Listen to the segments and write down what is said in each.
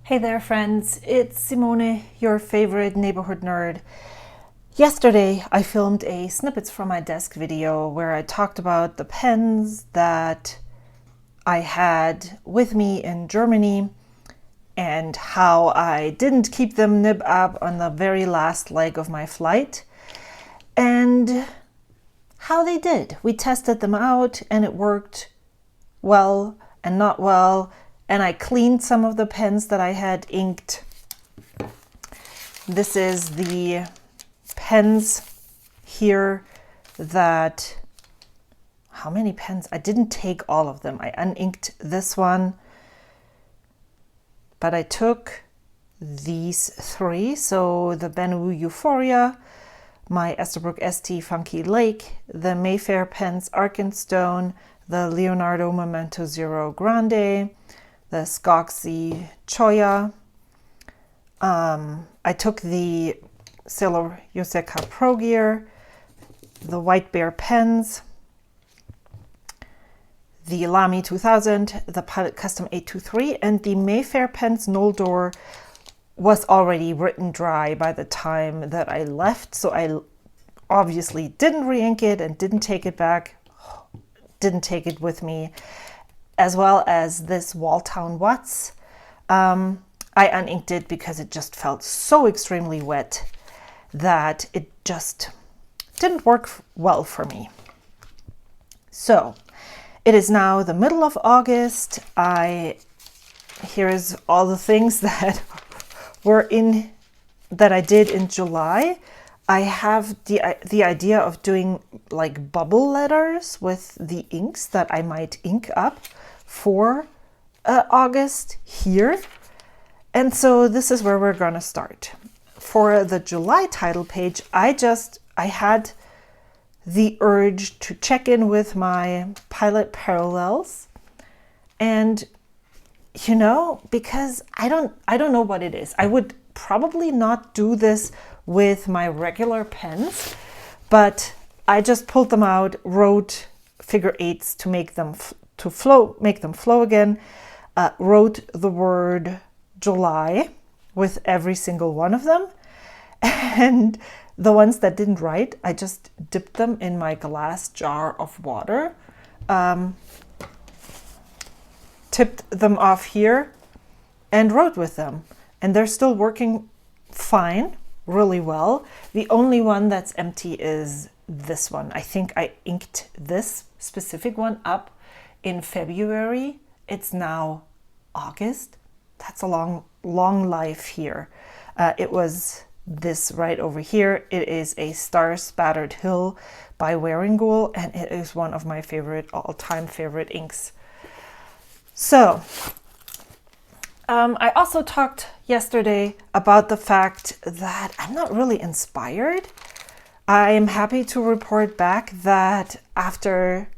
Hey there friends, it's Simone, your favorite neighborhood nerd. Yesterday I filmed a Snippets from my desk video where I talked about the pens that I had with me in Germany and how I didn't keep them nib up on the very last leg of my flight and how they did. We tested them out and it worked well and not well. And I cleaned some of the pens that I had inked. This is the pens here that, how many pens? I didn't take all of them. I uninked this one, but I took these three. So the Bennu Euphoria, my Esterbrook ST Funky Lake, the Mayfair pens Arkenstone, the Leonardo Memento Zero Grande, the Skoxy Choya. I took the Sailor Yoseka Pro Gear, the White Bear pens, the Lamy 2000, the Pilot Custom 823, and the Mayfair pens Noldor was already written dry by the time that I left, so I obviously didn't re-ink it and didn't take it back, didn't take it with me, as well as this Walltown Watts. I uninked it because it just felt so extremely wet that it just didn't work well for me. So it is now the middle of August. Here's all the things that that I did in July. I have the idea of doing like bubble letters with the inks that I might ink up for August here. And so this is where we're gonna start. For the July title page, I had the urge to check in with my Pilot parallels, and you know, because I don't know what it is. I would probably not do this with my regular pens, but I just pulled them out, wrote figure eights to make them make them flow again, wrote the word July with every single one of them, and the ones that didn't write, I just dipped them in my glass jar of water, tipped them off here, and wrote with them, and they're still working fine, really well. The only one that's empty is this one. I think I inked this specific one up in February. It's now August. That's a long life here. It was this right over here. It is a Star Spattered Hill by Wearingool, and it is one of my all-time favorite inks. So I also talked yesterday about the fact that I'm not really inspired. I am happy to report back that after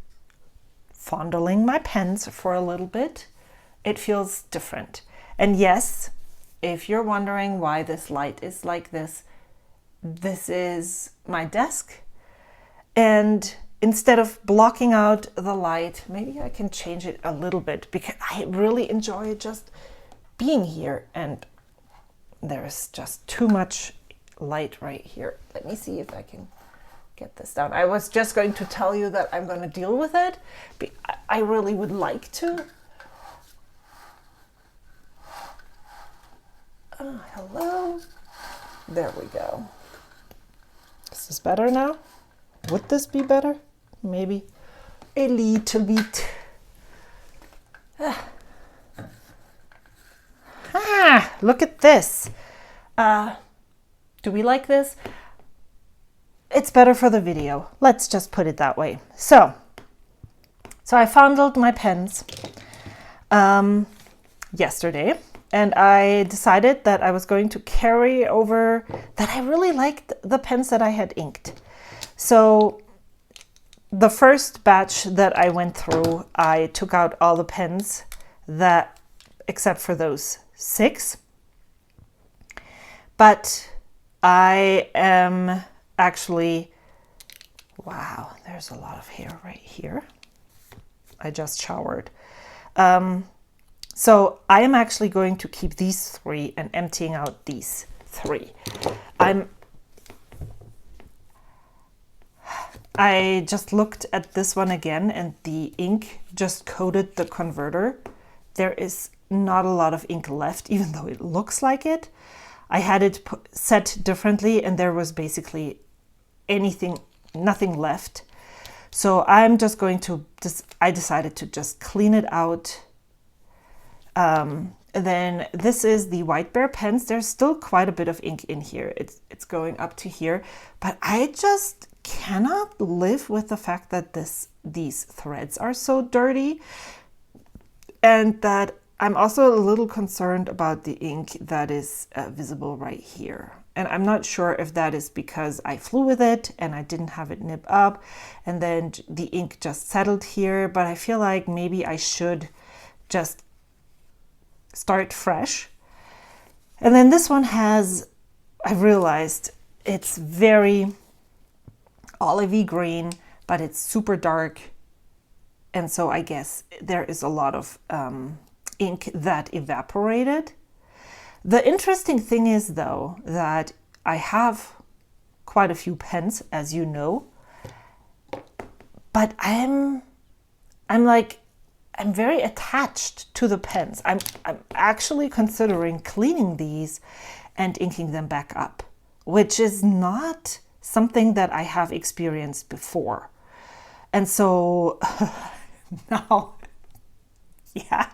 fondling my pens for a little bit, it feels different. And yes, if you're wondering why this light is like this, this is my desk. And instead of blocking out the light, maybe I can change it a little bit because I really enjoy just being here, and there's just too much light right here. Let me see if I can get this down. I was just going to tell you that I'm going to deal with it. I really would like to. Oh, hello. There we go. Is this better now? Would this be better? Maybe a little bit. Look at this. Do we like this? It's better for the video. Let's just put it that way. So I fondled my pens yesterday, and I decided that I was going to carry over that I really liked the pens that I had inked. So the first batch that I went through, I took out all the pens except for those 6. But I am actually, wow, there's a lot of hair right here. I just showered. So I am actually going to keep these 3 and emptying out these 3. I just looked at this one again, and the ink just coated the converter. There is not a lot of ink left, even though it looks like it. I had it set differently, and there was basically nothing left. So I'm just going to, I decided to just clean it out. Then this is the White Bear pens. There's still quite a bit of ink in here. It's going up to here, but I just cannot live with the fact that these threads are so dirty, and that I'm also a little concerned about the ink that is visible right here. And I'm not sure if that is because I flew with it and I didn't have it nib up, and then the ink just settled here, but I feel like maybe I should just start fresh. And then this one has, I realized it's very olivey green, but it's super dark. And so I guess there is a lot of ink that evaporated. The interesting thing is, though, that I have quite a few pens, as you know, but I'm very attached to the pens. I'm actually considering cleaning these and inking them back up, which is not something that I have experienced before. And so now, yeah,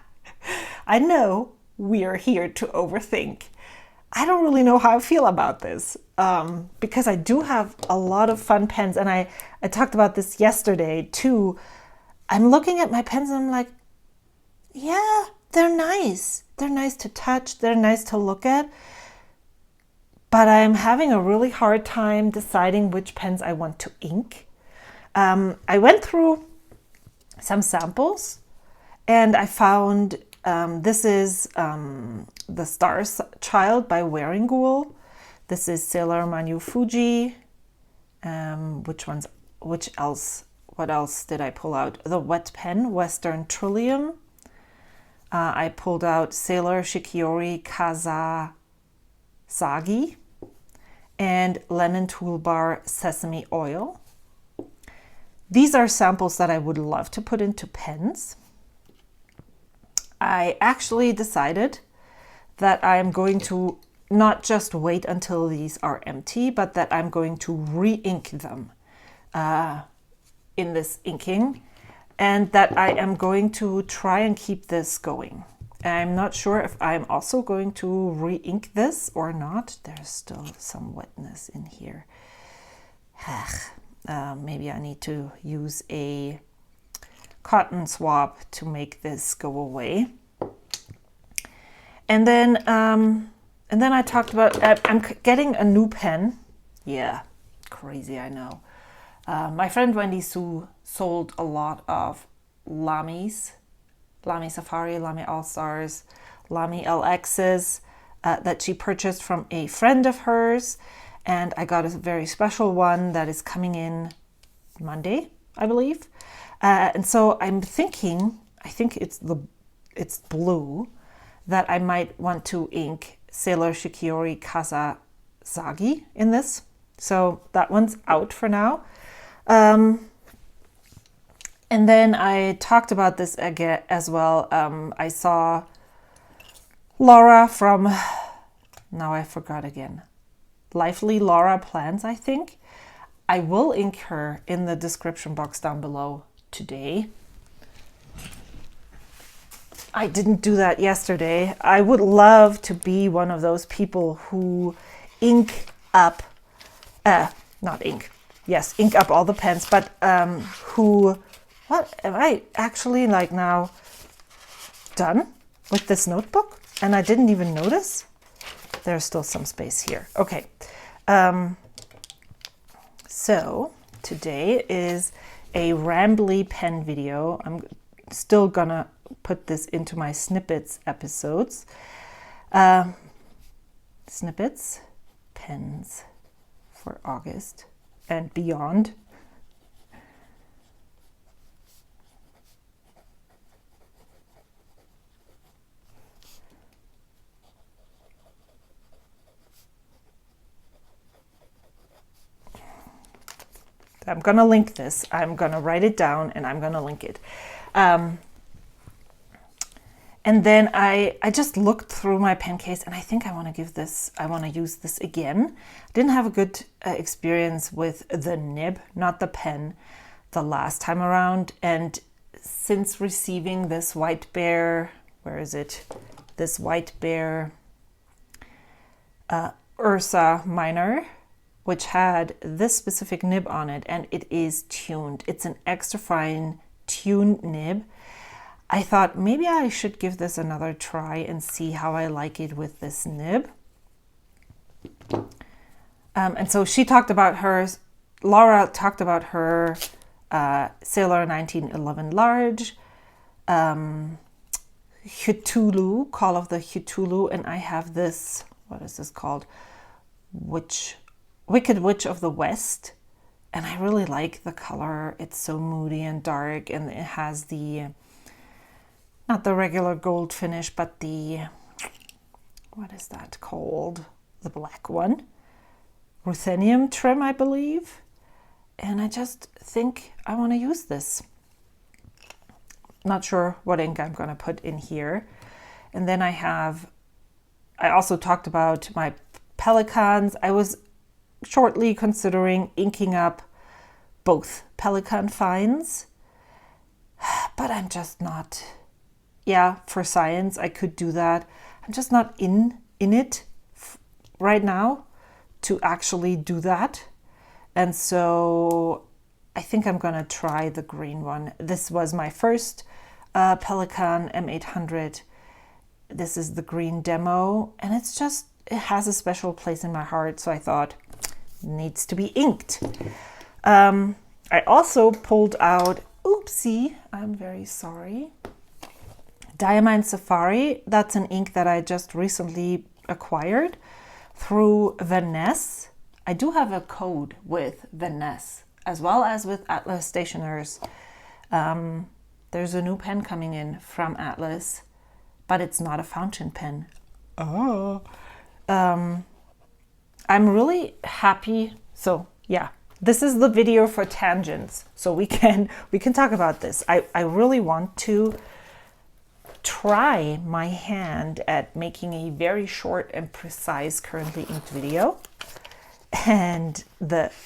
I know we are here to overthink. I don't really know how I feel about this, because I do have a lot of fun pens, and I talked about this yesterday too. I'm looking at my pens and I'm like, yeah, they're nice. They're nice to touch. They're nice to look at. But I'm having a really hard time deciding which pens I want to ink. I went through some samples, and I found this is the Star Child by Wearing Ghoul. This is Sailor Manu Fuji. What else did I pull out? The Wet Pen, Western Trillium. I pulled out Sailor Shikiori Kazasagi and Lennon Toolbar Sesame Oil. These are samples that I would love to put into pens. I actually decided that I'm going to not just wait until these are empty, but that I'm going to re-ink them in this inking, and that I am going to try and keep this going. I'm not sure if I'm also going to re-ink this or not. There's still some wetness in here. Maybe I need to use a cotton swab to make this go away. And then I talked about I'm getting a new pen. Yeah, crazy, I know. My friend Wendy Sue sold a lot of Lami's, Lamy Safari, Lamy All-Stars, Lamy LXs that she purchased from a friend of hers. And I got a very special one that is coming in Monday, I believe. And so I'm thinking, I think it's blue, that I might want to ink Sailor Shikiori Kazasagi in this. So that one's out for now. And then I talked about this again as well. I saw Laura from, now I forgot again, Lively Laura Plans, I think. I will ink her in the description box down below today. I didn't do that yesterday. I would love to be one of those people who ink up, ink up all the pens, but what am I actually like now done with this notebook? And I didn't even notice. There's still some space here. Okay. So today is a rambly pen video. I'm still gonna put this into my Snippets episodes. Snippets, pens for August and beyond. I'm gonna link this. I'm gonna write it down and I'm gonna link it. And then I just looked through my pen case, and I think I want to use this again. I didn't have a good experience with the nib, not the pen, the last time around. And since receiving this White Bear, where is it? This White Bear Ursa Minor, which had this specific nib on it, and it is tuned. It's an extra fine tuned nib. I thought maybe I should give this another try and see how I like it with this nib. And so she talked about hers, Laura talked about her Sailor 1911 large, Cthulhu, Call of the Cthulhu, and I have this, what is this called? Wicked Witch of the West. And I really like the color. It's so moody and dark, and it has the not the regular gold finish, but the, what is that called? The black one. Ruthenium trim, I believe. And I just think I want to use this. Not sure what ink I'm going to put in here. And then I also talked about my Pelicans. I was shortly considering inking up both Pelican fines, but I'm just not. Yeah, for science, I could do that. I'm just not in it right now to actually do that. And so I think I'm gonna try the green one. This was my first Pelican M800. This is the green demo, and it has a special place in my heart. So I thought it needs to be inked. I also pulled out, oopsie, I'm very sorry. Diamine Safari, that's an ink that I just recently acquired through Vaness. I do have a code with Vaness, as well as with Atlas Stationers. There's a new pen coming in from Atlas, but it's not a fountain pen. Oh. I'm really happy. So yeah, this is the video for tangents. So we can talk about this. I really want to try my hand at making a very short and precise currently inked video, and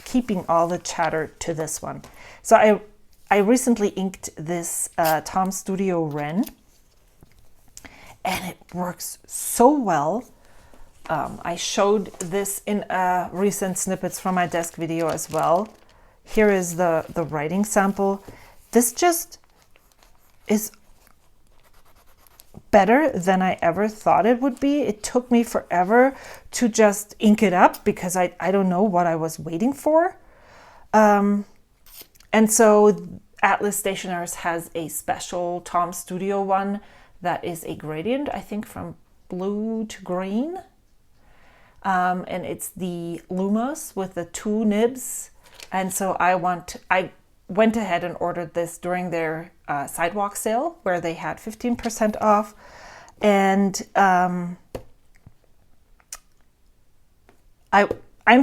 keeping all the chatter to this one. So I recently inked this Tom Studio Ren, and it works so well. I showed this in a recent Snippets from my desk video as well. Here is the writing sample. This just is better than I ever thought it would be. It took me forever to just ink it up because I don't know what I was waiting for. And so Atlas Stationers has a special Tom Studio one that is a gradient, I think from blue to green. And it's the Lumos with the 2 nibs. And so I went ahead and ordered this during their sidewalk sale where they had 15% off. And I'm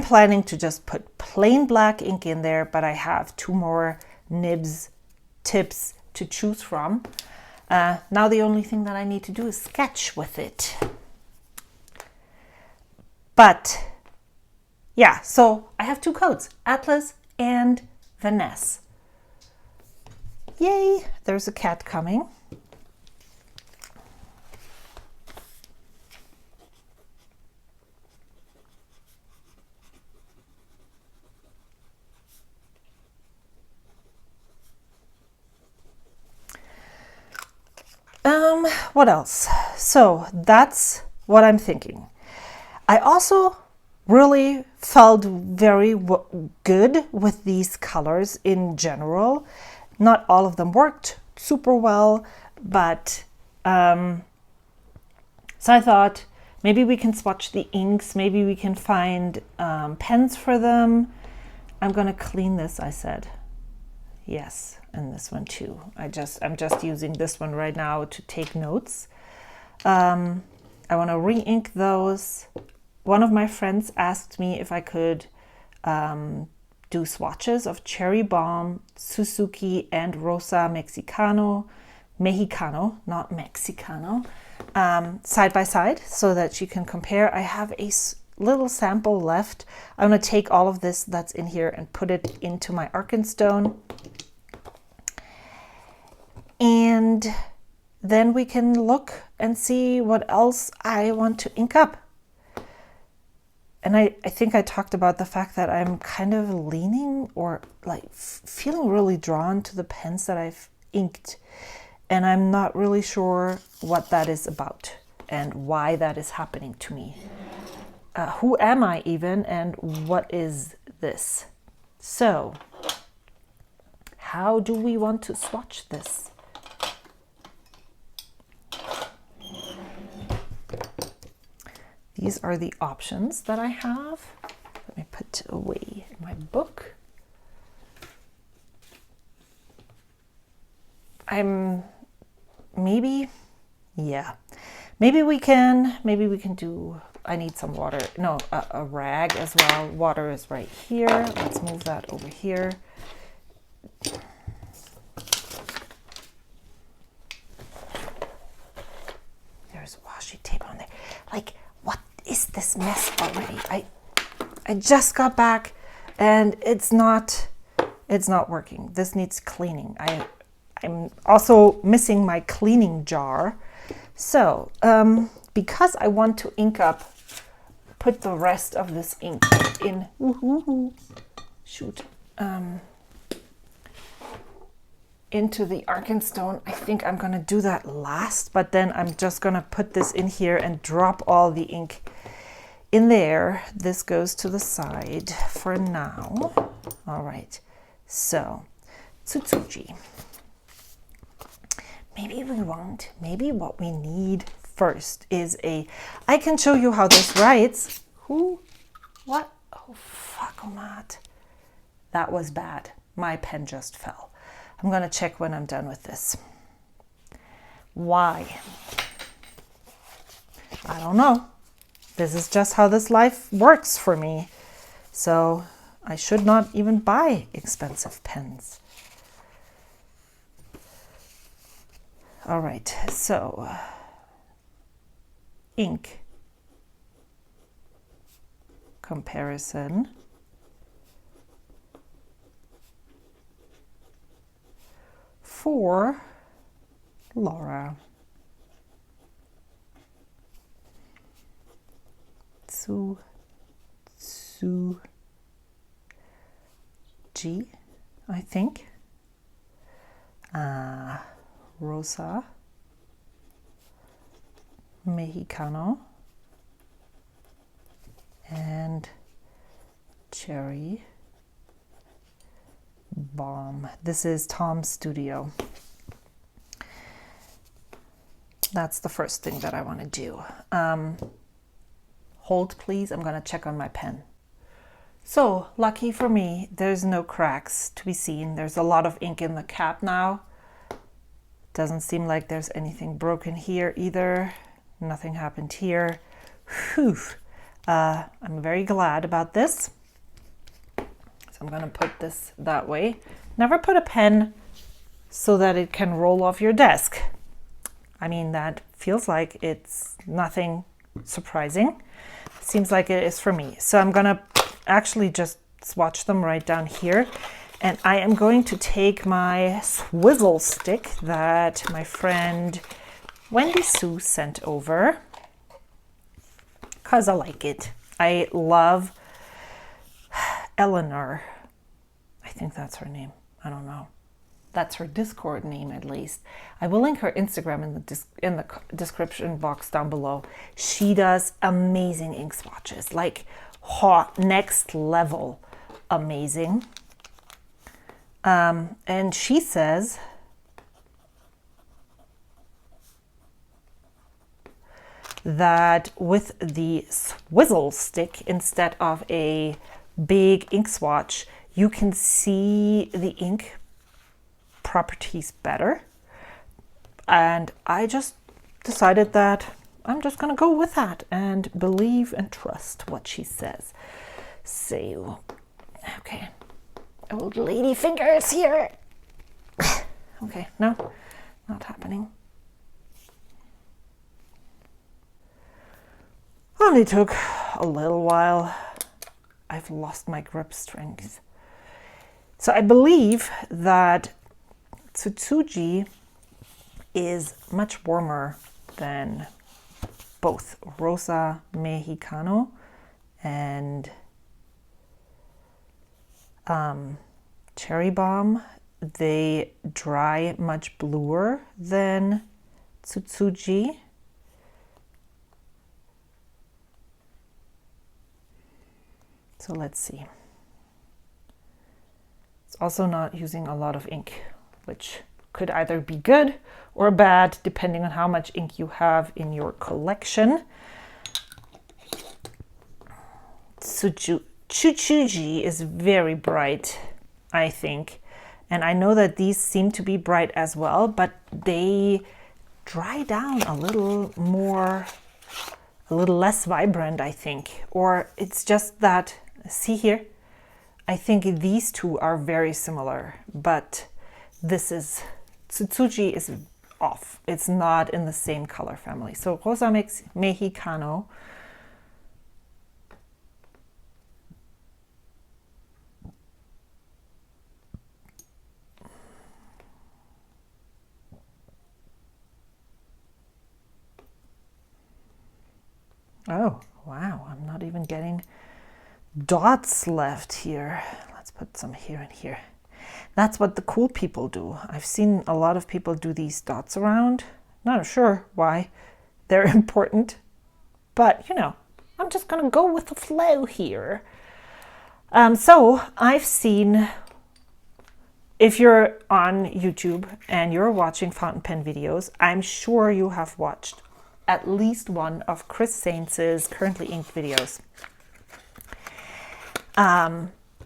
planning to just put plain black ink in there, but I have 2 more nibs tips to choose from. Now the only thing that I need to do is sketch with it. But yeah, so I have 2 codes, Atlas and Vaness. Yay, there's a cat coming. What else? So that's what I'm thinking. I also really felt very good with these colors in general. Not all of them worked super well, but so I thought maybe we can swatch the inks, maybe we can find pens for them. I'm gonna clean this, I said. Yes, and this one too. I'm just using this one right now to take notes. I want to re-ink those. One of my friends asked me if I could do swatches of Cherry Bomb, Suzuki, and Rosa Mexicano, not Mexicano, side by side so that you can compare. I have a little sample left. I'm going to take all of this that's in here and put it into my Arkenstone. And then we can look and see what else I want to ink up. And I think I talked about the fact that I'm kind of leaning or like feeling really drawn to the pens that I've inked. And I'm not really sure what that is about and why that is happening to me. Who am I even, and what is this? So, how do we want to swatch this? These are the options that I have. Let me put away my book. Maybe we can do, I need some water. No, a rag as well. Water is right here. Let's move that over here. There's washi tape on there. Like, what is this mess already? I just got back and it's not working. This needs cleaning. I'm also missing my cleaning jar. So, because I want to ink up, put the rest of this ink in, into the Arkenstone. I think I'm gonna do that last, but then I'm just gonna put this in here and drop all the ink in there. This goes to the side for now. All right, so Tsutsuji. Maybe what we need first is I can show you how this writes. What? Oh, fuck-o-mat. That was bad. My pen just fell. I'm gonna check when I'm done with this. Why? I don't know. This is just how this life works for me. So I should not even buy expensive pens. All right, so ink comparison. For Laura. G, I think. Rosa Mexicano and Cherry Bomb. This is Tom's Studio. That's the first thing that I want to do. Hold please, I'm going to check on my pen. So lucky for me, there's no cracks to be seen. There's a lot of ink in the cap now. Doesn't seem like there's anything broken here either. Nothing happened here. Whew. I'm very glad about this. So I'm going to put this that way. Never put a pen so that it can roll off your desk. I mean, that feels like it's nothing surprising. Seems like it is for me. So I'm going to actually just swatch them right down here. And I am going to take my swizzle stick that my friend Wendy Sue sent over because I like it. I love Eleanor. I think that's her name. I don't know. That's her Discord name, at least. I will link her Instagram in the description box down below. She does amazing ink swatches, like hot, next level amazing. And she says that with the swizzle stick, instead of a big ink swatch, you can see the ink properties better. And I just decided that I'm just gonna go with that and believe and trust what she says. So, okay. Old lady fingers here. Okay, no, not happening. Only took a little while. I've lost my grip strength. So I believe that Tsutsuji is much warmer than both Rosa Mexicano and Cherry Bomb. They dry much bluer than Tsutsuji. So let's see. It's also not using a lot of ink, which could either be good or bad, depending on how much ink you have in your collection. Tsutsuji is very bright, I think. And I know that these seem to be bright as well, but they dry down a little more, a little less vibrant, I think. Or it's just that, see here, I think these two are very similar, but this is, Tsutsuji is off. It's not in the same color family. So Rosa Mexicano, oh, wow, I'm not even getting dots left here. Let's put some here and here. That's what the cool people do. I've seen a lot of people do these dots around. Not sure why they're important, but you know, I'm just gonna go with the flow here. So I've seen, if you're on YouTube and you're watching fountain pen videos, I'm sure you have watched at least one of Chris Sainz's currently inked videos.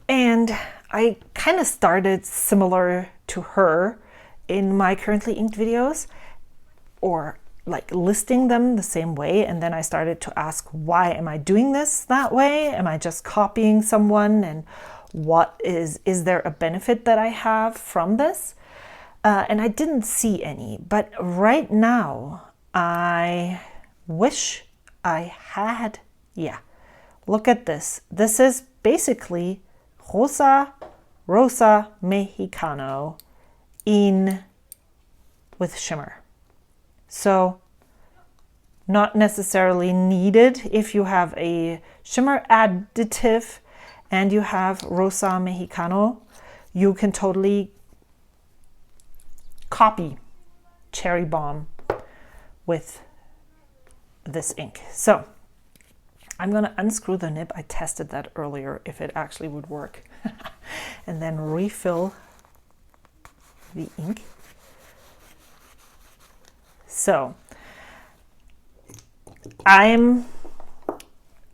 And I kind of started similar to her in my currently inked videos, or like listing them the same way. And then I started to ask, why am I doing this that way? Am I just copying someone? And what is there a benefit that I have from this? And I didn't see any, but right now I wish I had, yeah, look at this. This is basically Rosa Mexicano with shimmer. So not necessarily needed if you have a shimmer additive and you have Rosa Mexicano, you can totally copy Cherry Bomb with this ink. So I'm going to unscrew the nib. I tested that earlier if it actually would work. And then refill the ink. So and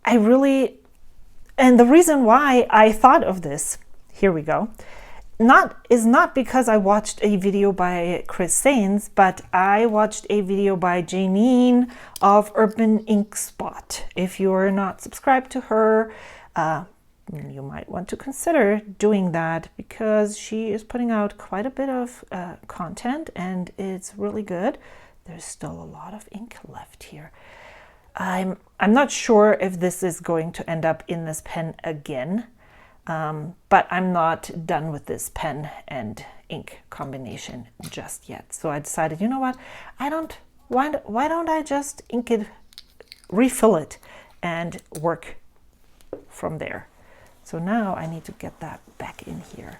the reason why I thought of this, here we go, is not because I watched a video by Chris Sainz, but I watched a video by Janine of Urban Ink Spot. If you're not subscribed to her, you might want to consider doing that, because she is putting out quite a bit of content and it's really good. There's still a lot of ink left here. I'm not sure if this is going to end up in this pen again. But I'm not done with this pen and ink combination just yet. So I decided, you know what, why don't I just ink it, refill it, and work from there. So now I need to get that back in here.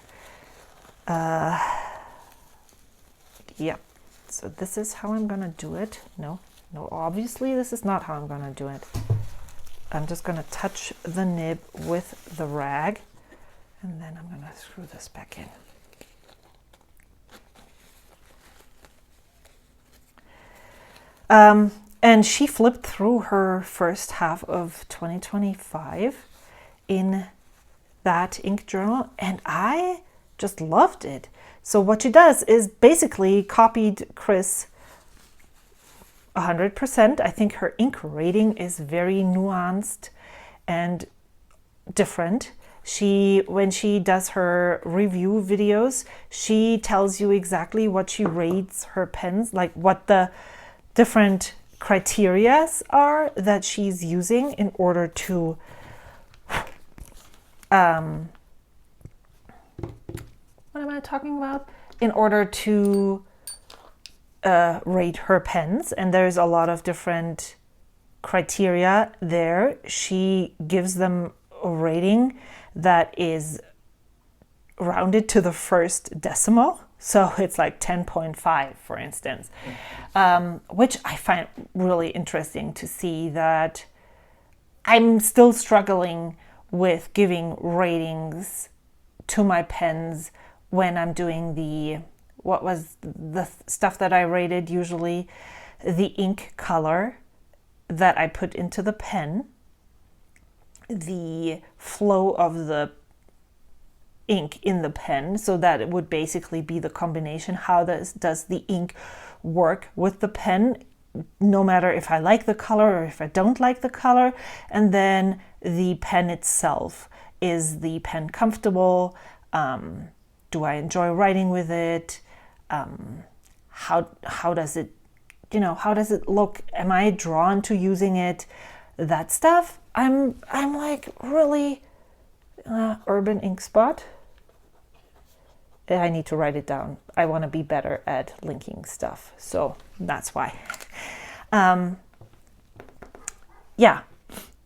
Yep. So this is how I'm gonna do it. No, obviously this is not how I'm gonna do it. I'm just gonna touch the nib with the rag, and then I'm going to screw this back in. And she flipped through her first half of 2025 in that ink journal, and I just loved it. So what she does is basically copied Chris 100%. I think her ink rating is very nuanced and different. When she does her review videos, she tells you exactly what she rates her pens, like what the different criterias are that she's using in order to what am I talking about? In order to rate her pens. And there's a lot of different criteria there. She gives them a rating that is rounded to the first decimal. So it's like 10.5, for instance, which I find really interesting to see that I'm still struggling with giving ratings to my pens when I'm doing what was the stuff that I rated usually, the ink color that I put into the pen, the flow of the ink in the pen, so that it would basically be the combination. How does the ink work with the pen, no matter if I like the color or if I don't like the color. And then the pen itself. Is the pen comfortable? Do I enjoy writing with it? How does it, how does it look? Am I drawn to using it? That stuff. I'm like really Urban Ink Spot. I need to write it down. I want to be better at linking stuff, so that's why. Yeah,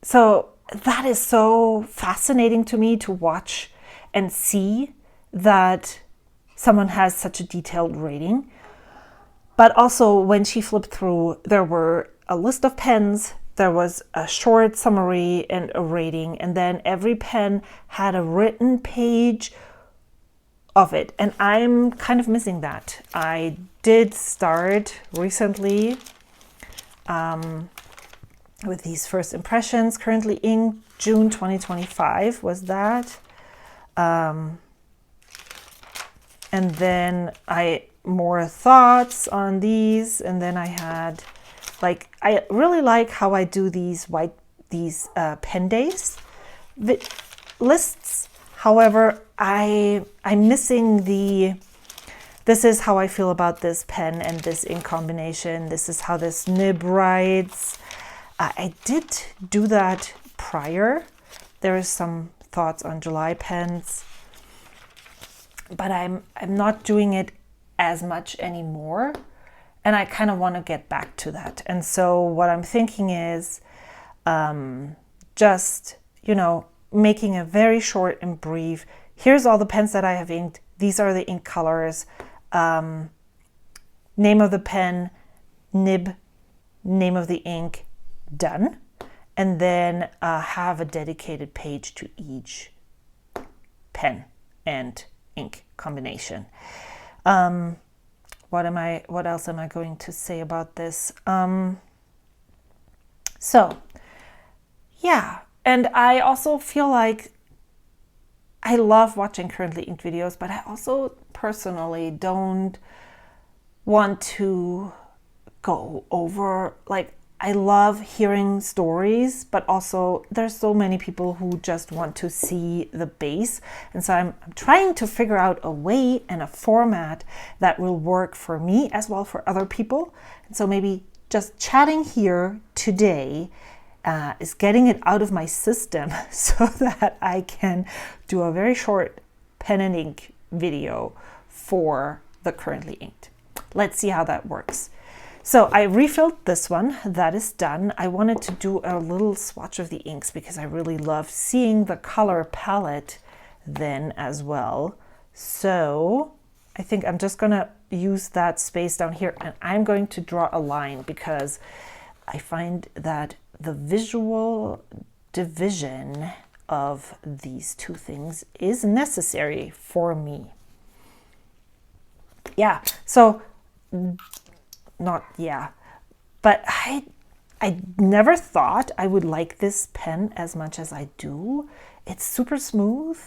so that is so fascinating to me to watch and see that someone has such a detailed rating. But also when she flipped through, there were a list of pens, there was a short summary and a rating, and then every pen had a written page of it. And I'm kind of missing that. I did start recently with these first impressions, currently in June 2025 was that. And then more thoughts on these, and then I had I really like how I do these pen days lists. However, I'm missing this is how I feel about this pen and this ink combination. This is how this nib writes. I did do that prior. There is some thoughts on July pens, but I'm not doing it as much anymore, and I kind of want to get back to that. And so what I'm thinking is just making a very short and brief. Here's all the pens that I have inked. These are the ink colors. Name of the pen, nib, name of the ink, done. And then have a dedicated page to each pen and ink combination. What else am I going to say about this? So yeah, and I also feel like I love watching currently inked videos, but I also personally don't want to go over, I love hearing stories, but also there's so many people who just want to see the base. And so I'm trying to figure out a way and a format that will work for me as well for other people. And so maybe just chatting here today is getting it out of my system so that I can do a very short pen and ink video for the currently inked. Let's see how that works. So I refilled this one, that is done. I wanted to do a little swatch of the inks because I really love seeing the color palette then as well. So I think I'm just gonna use that space down here, and I'm going to draw a line because I find that the visual division of these two things is necessary for me. Yeah, so but I never thought I would like this pen as much as I do. It's super smooth.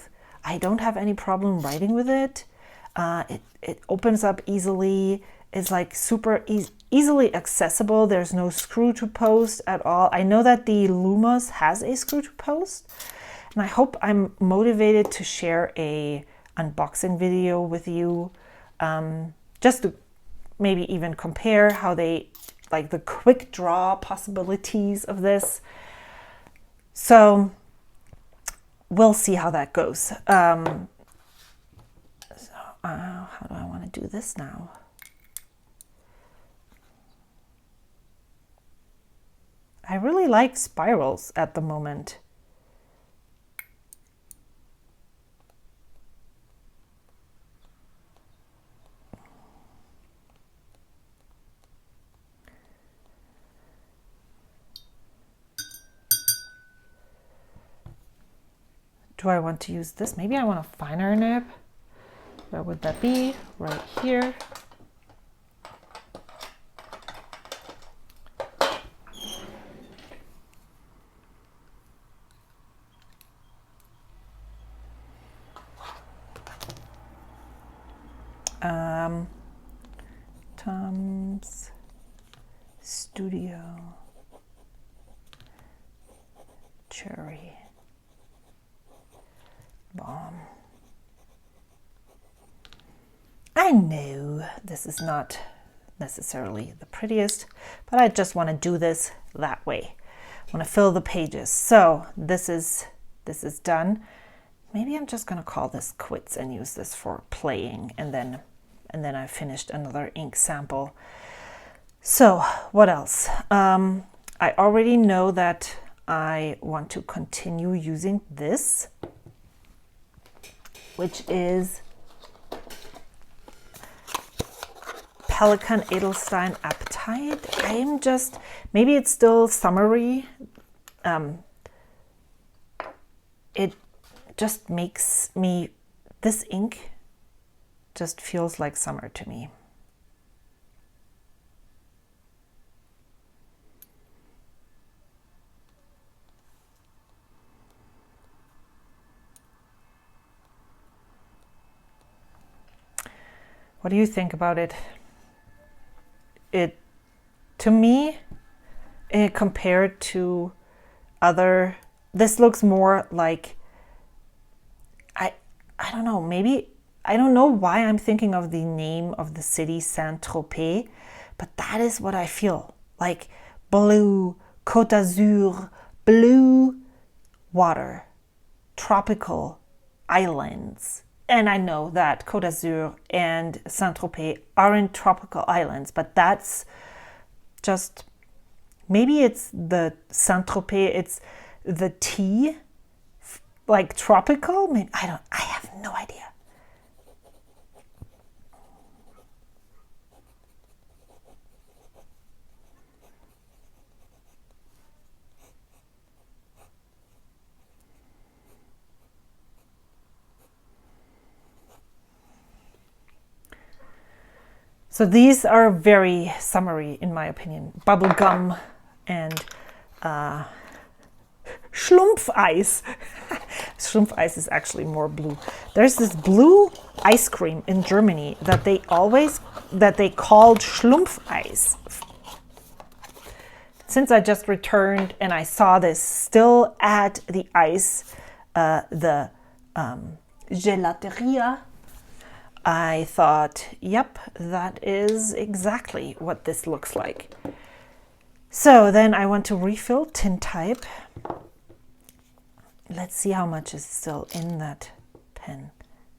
I don't have any problem writing with it. It opens up easily. It's like super easily accessible. There's no screw to post at all. I know that the Lumos has a screw to post, And I hope I'm motivated to share a unboxing video with you, just to maybe even compare how they, like the quick draw possibilities of this. So we'll see how that goes. How do I want to do this now? I really like spirals at the moment. Do I want to use this? Maybe I want a finer nib. Where would that be? Right here. Tom's Studio Cherry Bomb. I know this is not necessarily the prettiest, but I just want to do this that way. I want to fill the pages. So this is done. Maybe I'm just going to call this quits and use this for playing, and then I finished another ink sample. So what else? I already know that I want to continue using this, which is Pelikan Edelstein Appetite. I am just, maybe it's still summery. It just makes me, this ink just feels like summer to me. What do you think about it? To me, compared to other, this looks more like, I don't know, maybe, I don't know why I'm thinking of the name of the city, Saint-Tropez, but that is what I feel like. Blue, Côte d'Azur, blue water, tropical islands. And I know that Côte d'Azur and Saint-Tropez aren't tropical islands, but that's just, maybe it's the Saint-Tropez, it's the tea, like tropical. Maybe, I have no idea. So these are very summery, in my opinion. Bubblegum and Schlumpfeis. Schlumpfeis is actually more blue. There's this blue ice cream in Germany that they called Schlumpfeis. Since I just returned and I saw this still at the ice, the gelateria, I thought, yep, that is exactly what this looks like. So then I want to refill tintype. Let's see how much is still in that pen.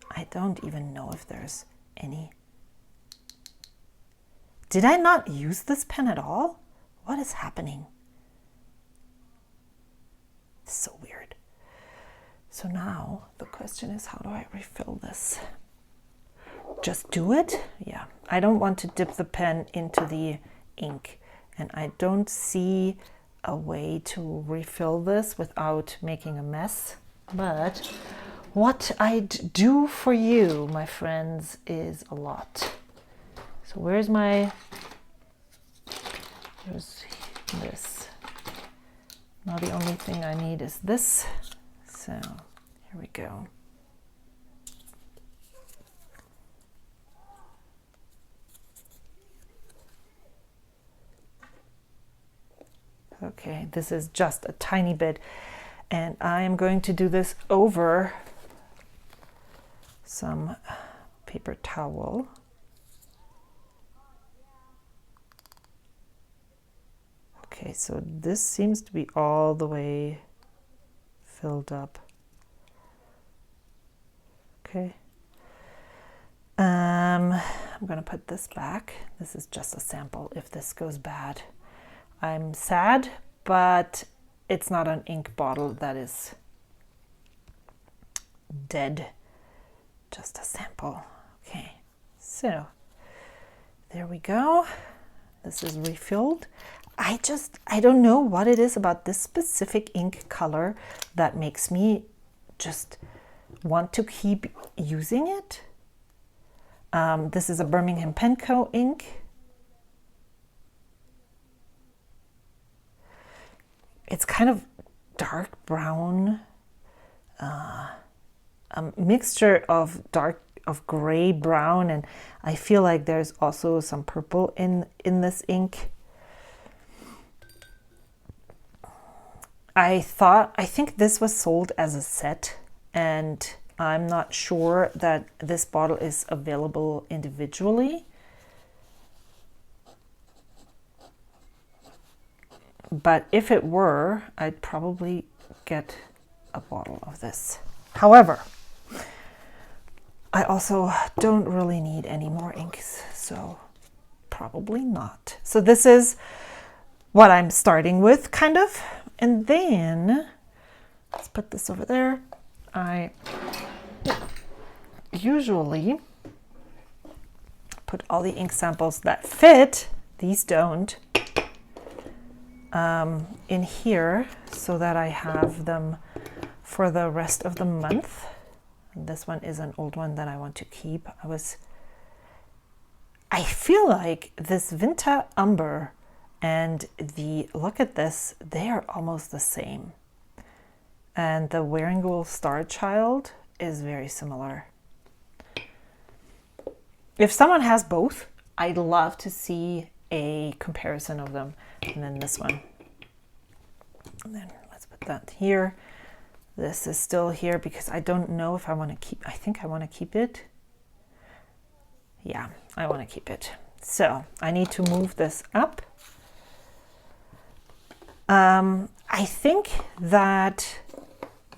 I don't even know if there's any. Did I not use this pen at all? What is happening? It's so weird. So now the question is, how do I refill this? Just do it? Yeah, I don't want to dip the pen into the ink, and I don't see a way to refill this without making a mess. But what I'd do for you, my friends, is a lot. So where's this. Now the only thing I need is this. So here we go. Okay, this is just a tiny bit. And I am going to do this over some paper towel. Okay, so this seems to be all the way filled up. Okay. I'm gonna put this back. This is just a sample if this goes bad. I'm sad, but it's not an ink bottle that is dead. Just a sample. Okay, so there we go. This is refilled. I don't know what it is about this specific ink color that makes me just want to keep using it. This is a Birmingham Penco ink. It's kind of dark brown, a mixture of gray brown, and I feel like there's also some purple in this ink. I think this was sold as a set, and I'm not sure that this bottle is available individually. But if it were, I'd probably get a bottle of this. However, I also don't really need any more inks, so probably not. So this is what I'm starting with, kind of. And then, let's put this over there. I usually put all the ink samples that fit, these don't, in here so that I have them for the rest of the month. And this one is an old one that I want to keep. I feel like this Vinta Umber and look at this, they are almost the same. And the Wearingeul Star Child is very similar. If someone has both, I'd love to see a comparison of them. And then this one. And then let's put that here. This is still here because I don't know if I want to keep, I think I want to keep it. Yeah, I want to keep it. So I need to move this up. I think that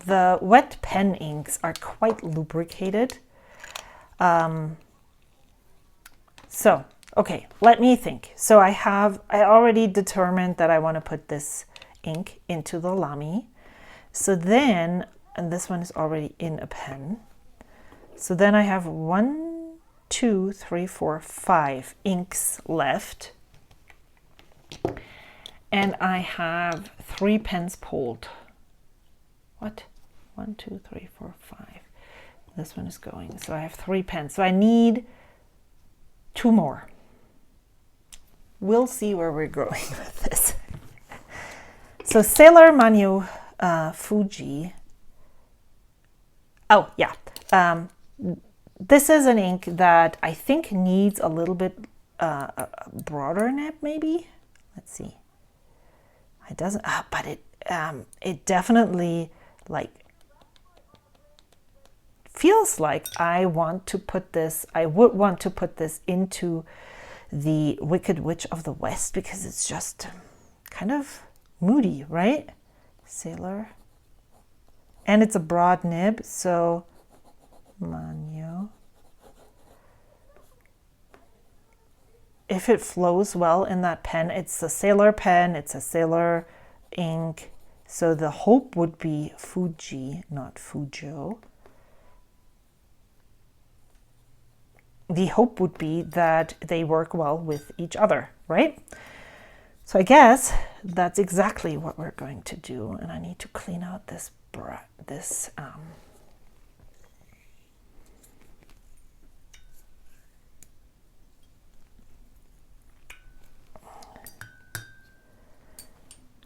the wet pen inks are quite lubricated. So, okay, let me think. So I already determined that I want to put this ink into the Lamy. So then, and this one is already in a pen. So then I have 1, 2, 3, 4, 5 inks left. And I have 3 pens pulled. What? 1, 2, 3, 4, 5. This one is going. So I have 3 pens. So I need 2 more. We'll see where we're going with this. So Sailor Manu Fuji. Oh, yeah. This is an ink that I think needs a little bit a broader nib, maybe. Let's see. It doesn't, but it definitely feels like I would want to put this into the Wicked Witch of the West because it's just kind of moody, right? Sailor. And it's a broad nib, so Manu. If it flows well in that pen, it's a Sailor pen, it's a Sailor ink. So the hope would be Fuji, not Fujo. The hope would be that they work well with each other, right? So I guess that's exactly what we're going to do. And I need to clean out this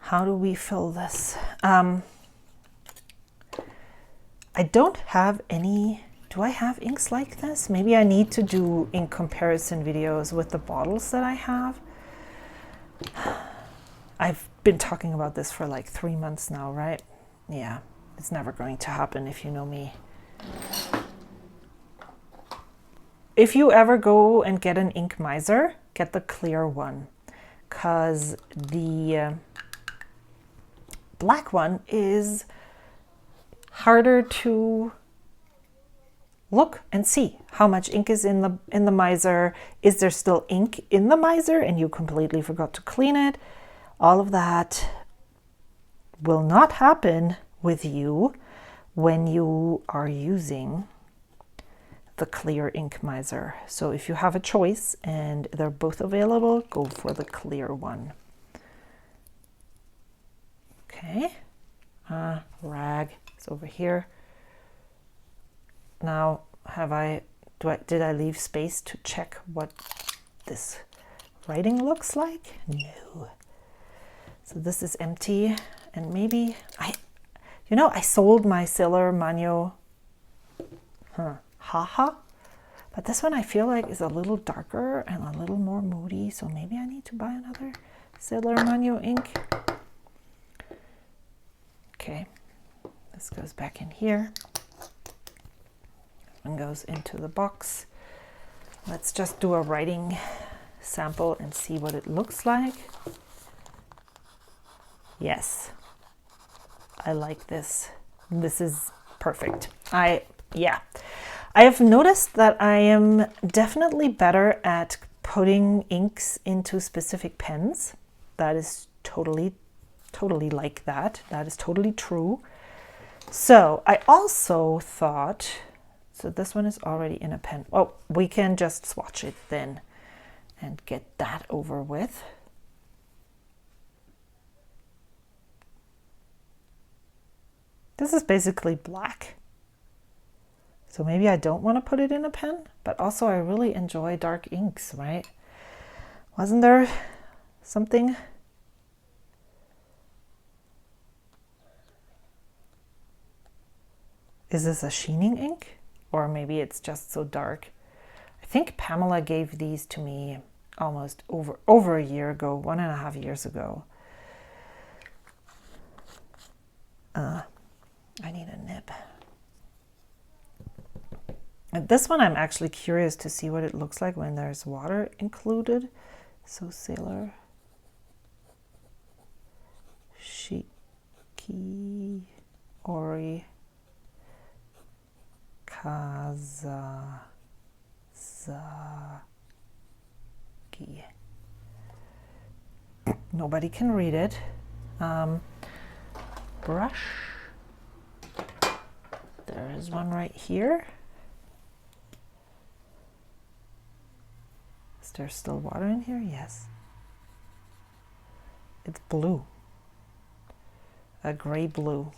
how do we fill this? I don't have any. Do I have inks like this? Maybe I need to do ink comparison videos with the bottles that I have. I've been talking about this for like 3 months now, right? yeah, it's never going to happen if you know me. If you ever go and get an ink miser, get the clear one, because the black one is harder to look and see how much ink is in the miser. Is there still ink in the miser and you completely forgot to clean it? All of that will not happen with you when you are using the clear ink miser. So if you have a choice and they're both available, go for the clear one. Okay, rag is over here. Now, did I leave space to check what this writing looks like? No. So this is empty, and maybe I sold my Sailor Mano haha, but this one I feel like is a little darker and a little more moody, so maybe I need to buy another Sailor Mano ink. Okay, this goes back in here and goes into the box. Let's just do a writing sample and see what it looks like. Yes, I like this. This is perfect. I have noticed that I am definitely better at putting inks into specific pens. That is totally like that. That is totally true. So I also thought, so this one is already in a pen. Oh, we can just swatch it then and get that over with. This is basically black. So maybe I don't want to put it in a pen, but also I really enjoy dark inks, right? Wasn't there something? Is this a sheening ink? Or maybe it's just so dark. I think Pamela gave these to me almost over a year ago, 1.5 years ago. I need a nib. And this one I'm actually curious to see what it looks like when there's water included. So Sailor Shiki Ori Kazaki. Nobody can read it. Brush. There is one right here. Is there still water in here? Yes. It's blue. A gray blue,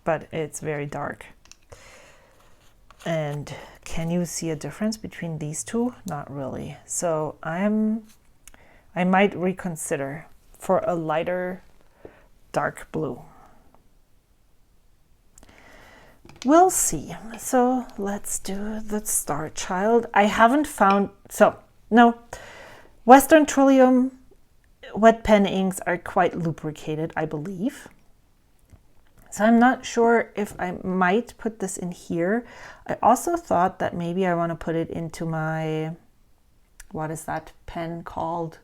but it's very dark. And can you see a difference between these two? Not really. So I might reconsider for a lighter dark blue. We'll see. So let's do the Star Child. I haven't found, no, Western Trillium wet pen inks are quite lubricated, I believe. So I'm not sure if I might put this in here. I also thought that maybe I want to put it into my, what is that pen called?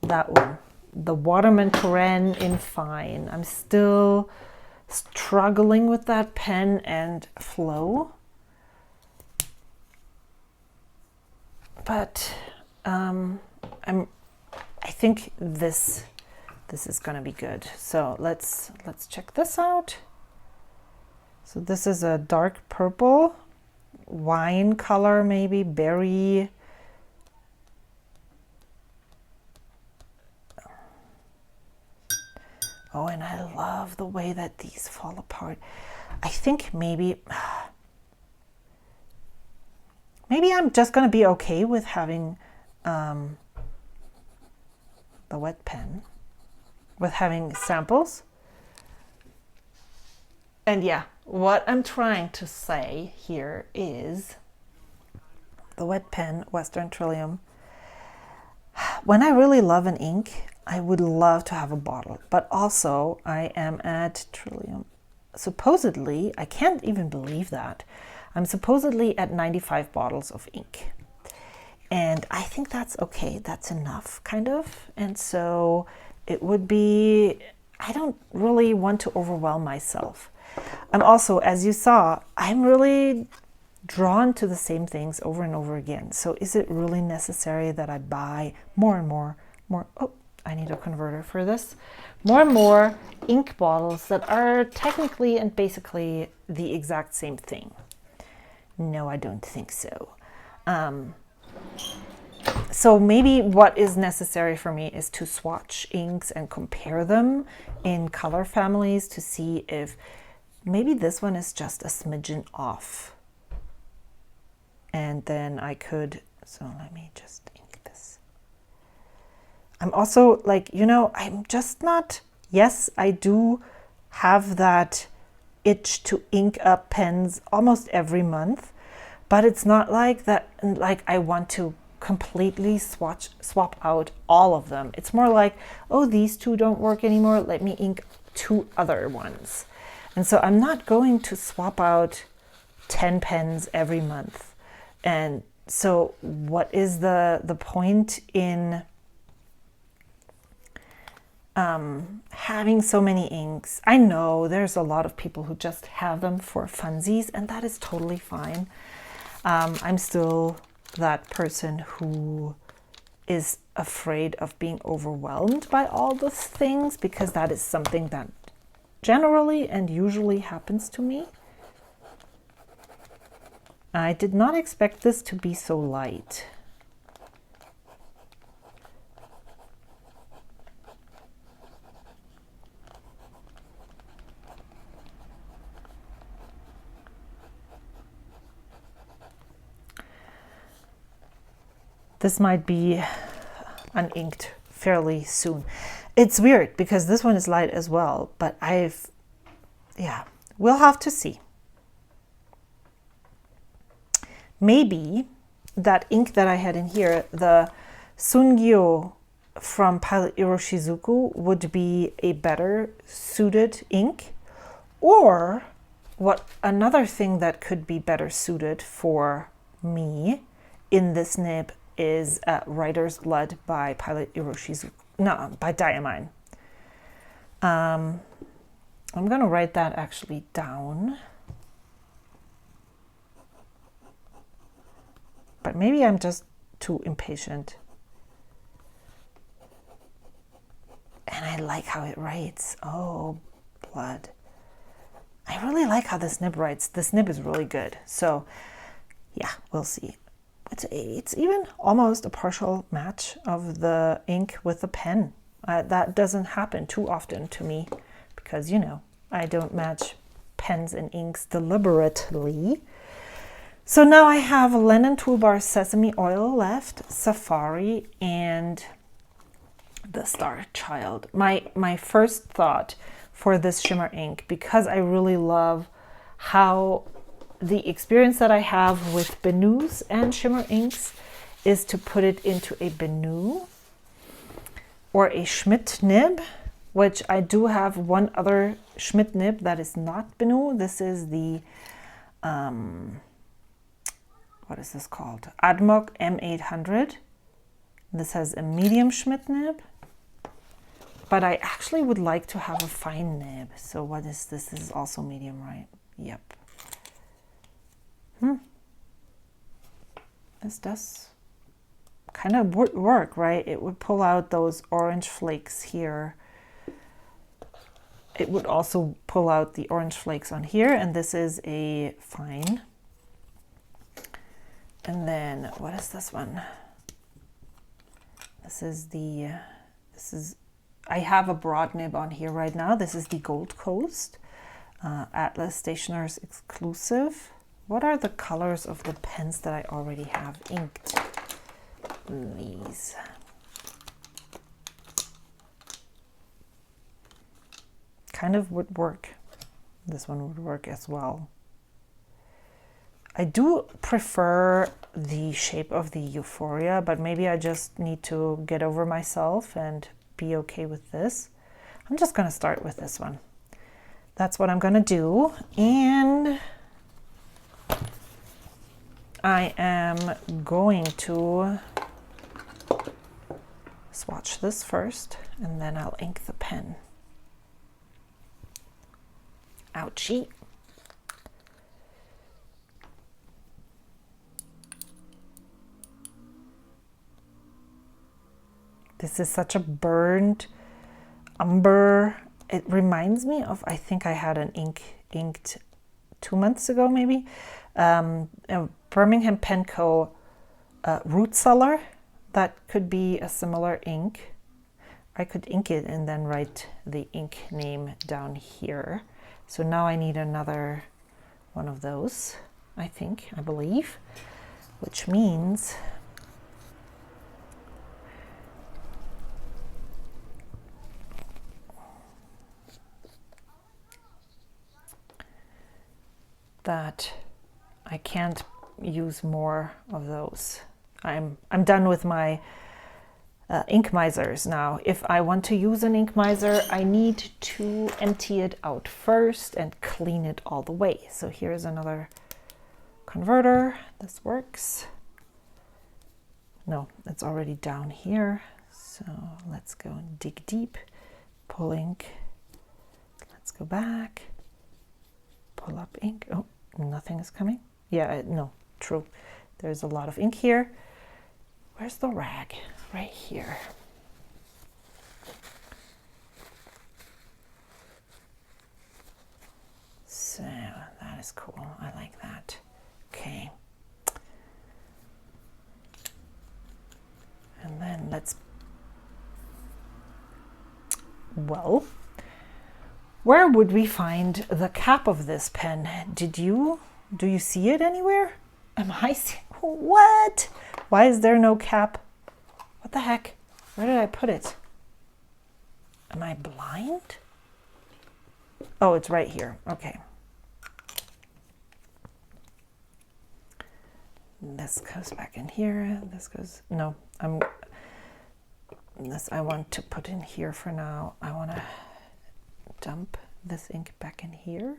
That one, the Waterman Carène in Fine. I'm still struggling with that pen and flow. But I think this is going to be good. So let's check this out. So this is a dark purple, wine color, maybe berry. Oh, and I love the way that these fall apart. I think maybe I'm just going to be okay with having the wet pen, with having samples. And yeah, what I'm trying to say here is the wet pen, Western Trillium. When I really love an ink, I would love to have a bottle, but also I am at Trillium. Supposedly, I can't even believe that. I'm supposedly at 95 bottles of ink. And I think that's okay. That's enough, kind of. And so it would be, I don't really want to overwhelm myself. I'm also, as you saw, I'm really drawn to the same things over and over again. So is it really necessary that I buy more and more, oh, I need a converter for this, more and more ink bottles that are technically and basically the exact same thing? No, I don't think so. So maybe what is necessary for me is to swatch inks and compare them in color families to see if maybe this one is just a smidgen off. And then I could, so let me just ink this. I'm also like, you know, I'm just not, yes, I do have that itch to ink up pens almost every month, but it's not like that, like I want to completely swap out all of them. It's more like, oh, these two don't work anymore, let me ink 2 other ones. And so I'm not going to swap out 10 pens every month. And so what is the point in having so many inks? I know there's a lot of people who just have them for funsies, and that is totally fine. I'm still that person who is afraid of being overwhelmed by all those things, because that is something that generally and usually happens to me. I did not expect this to be so light. This might be uninked fairly soon. It's weird because this one is light as well, but yeah, we'll have to see. Maybe that ink that I had in here, the Sungyo from Pilot Iroshizuku, would be a better suited ink. Or what another thing that could be better suited for me in this nib is Writer's Blood by Pilot Iroshizuku. No, by Diamine. I'm going to write that actually down. But maybe I'm just too impatient. And I like how it writes. Oh, blood. I really like how this nib writes. This nib is really good. So yeah, we'll see. It's even almost a partial match of the ink with the pen. That doesn't happen too often to me because, you know, I don't match pens and inks deliberately. So now I have Lennon Toolbar Sesame Oil left, Safari, and the Star Child. My first thought for this shimmer ink, because I really love how the experience that I have with Benus and shimmer inks, is to put it into a Benu or a Schmidt nib, which I do have one other Schmidt nib that is not Benu. This is the what is this called? Admok M800. This has a medium Schmidt nib, but I actually would like to have a fine nib. So what is this? This is also medium, right? Yep. This does kind of work, right? It would pull out those orange flakes here. It would also pull out the orange flakes on here, and this is a fine. And then what is this one? This is I have a broad nib on here right now. This is the Gold Coast Atlas Stationers exclusive. What are the colors of the pens that I already have inked? These. Kind of would work. This one would work as well. I do prefer the shape of the Euphoria, but maybe I just need to get over myself and be okay with this. I'm just going to start with this one. That's what I'm going to do. And I am going to swatch this first, and then I'll ink the pen. Ouchie. This is such a burnt umber. It reminds me of, I think I had an inked 2 months ago maybe, a Birmingham Pen Co. Root Cellar. That could be a similar ink. I could ink it and then write the ink name down here. So now I need another one of those, I believe, which means that I can't use more of those. I'm done with my ink misers now. If I want to use an ink miser, I need to empty it out first and clean it all the way. So here's another converter. This works. No, it's already down here. So let's go and dig deep. Pull ink. Let's go back. Pull up ink. Oh, nothing is coming. Yeah, no, true. There's a lot of ink here. Where's the rag? Right here. So that is cool. I like that. Okay. And then let's, well, where would we find the cap of this pen? Do you see it anywhere? Am I seeing, what? Why is there no cap? What the heck? Where did I put it? Am I blind? Oh, it's right here. Okay. This goes back in here. This goes, no, this I want to put in here for now. I want to dump this ink back in here.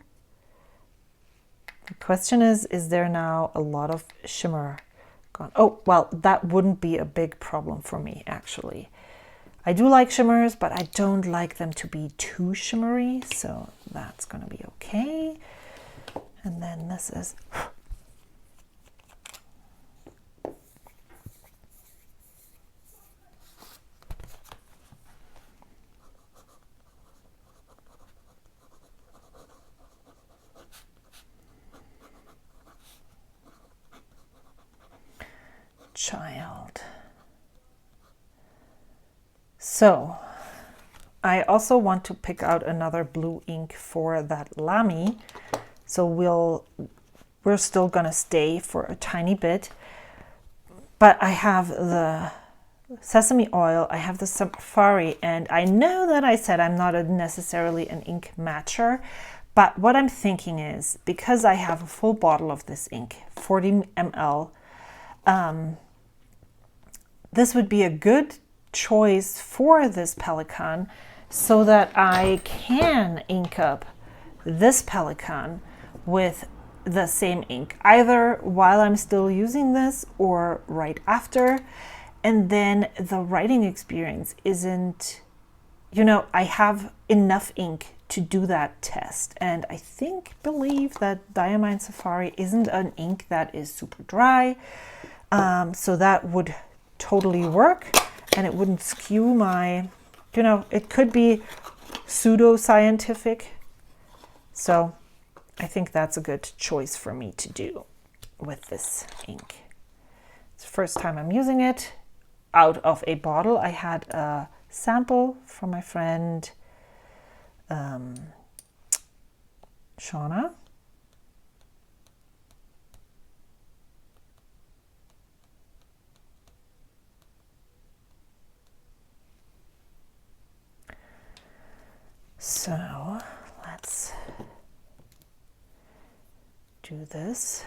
The question is there now a lot of shimmer gone? Oh, well, that wouldn't be a big problem for me, actually. I do like shimmers, but I don't like them to be too shimmery, so that's going to be okay. And then this is... child. So I also want to pick out another blue ink for that Lamy. So we're still gonna stay for a tiny bit, but I have the sesame oil, I have the Safari, and I know that I said I'm not necessarily an ink matcher, but what I'm thinking is, because I have a full bottle of this ink, 40 ml, this would be a good choice for this Pelican so that I can ink up this Pelican with the same ink, either while I'm still using this or right after. And then the writing experience isn't, I have enough ink to do that test. And I believe that Diamine Safari isn't an ink that is super dry. So that would totally work, and it wouldn't skew my, it could be pseudo-scientific. So I think that's a good choice for me to do with this ink. It's the first time I'm using it out of a bottle. I had a sample from my friend Shauna. So let's do this.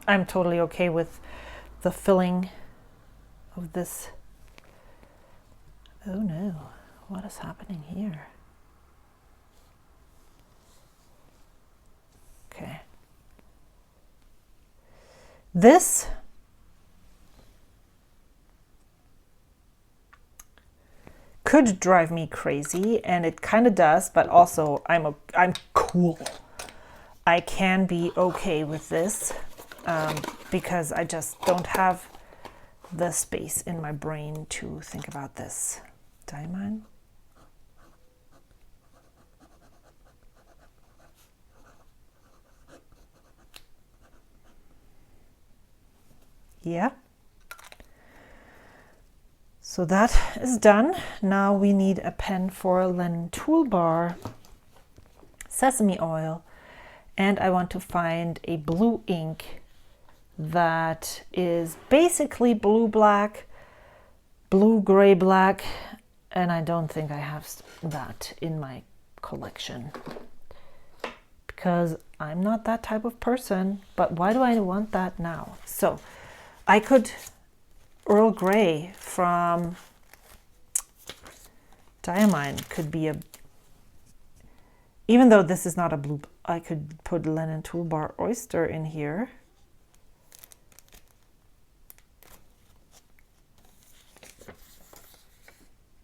I'm totally okay with the filling of this. Oh no, what is happening here? Okay. This could drive me crazy, and it kind of does, but also I'm cool. I can be okay with this because I just don't have the space in my brain to think about this. Diamond. Yeah. So that is done. Now we need a pen for a linen toolbar, sesame oil, and I want to find a blue ink that is basically blue-black, blue-gray-black, and I don't think I have that in my collection because I'm not that type of person. But why do I want that now? So I could Earl Grey from Diamine could be a, even though this is not a blue, I could put linen toolbar oyster in here.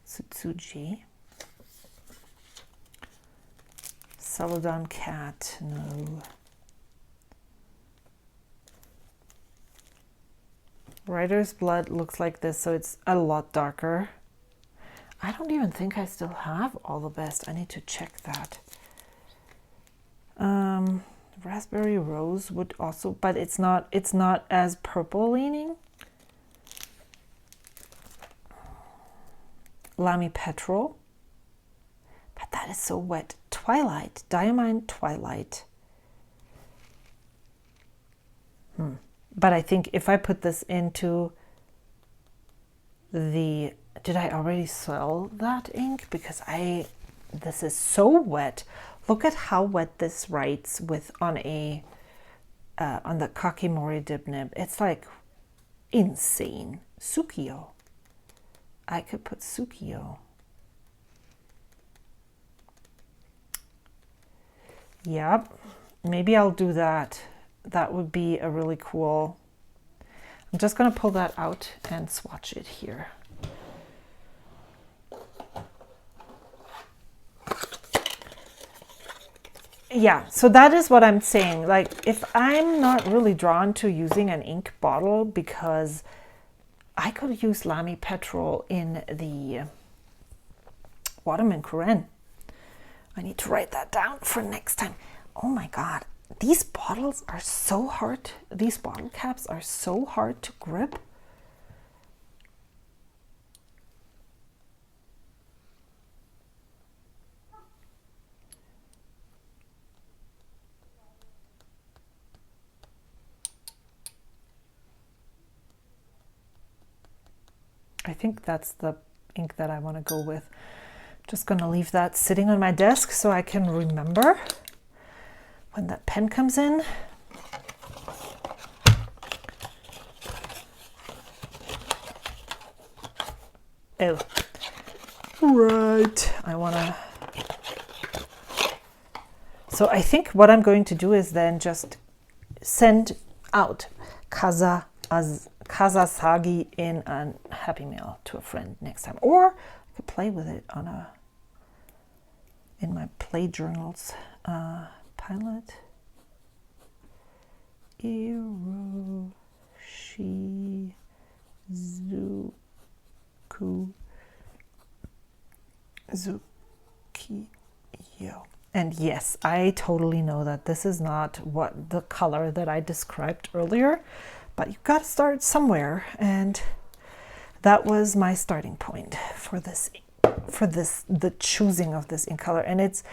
Tsutsuji. Celadon cat, no. Writer's blood looks like this, so it's a lot darker. I don't even think I still have all the best. I need to check that. Raspberry rose would also, but it's not as purple leaning. Lamy petrol, but that is so wet. Twilight, Diamine Twilight. But I think if I put this into the, did I already sell that ink? Because this is so wet. Look at how wet this writes with on a on the Kakimori dip nib. It's like insane. Tsukio. I could put Tsukio. Yep, maybe I'll do that. That would be a really cool. I'm just going to pull that out and swatch it here. Yeah, so that is what I'm saying. Like, if I'm not really drawn to using an ink bottle, because I could use Lamy petrol in the Waterman Corinne. I need to write that down for next time. Oh my God. These bottles are so hard. These bottle caps are so hard to grip. I think that's the ink that I want to go with. Just going to leave that sitting on my desk so I can remember when that pen comes in. Oh, right. I want to. So I think what I'm going to do is then just send out Kazasagi in a Happy Mail to a friend next time. Or I could play with it on in my play journals. Pilot Iroshi Zukiyo. And yes, I totally know that this is not what the color that I described earlier, but you've got to start somewhere, and that was my starting point for the choosing of this ink color. And it's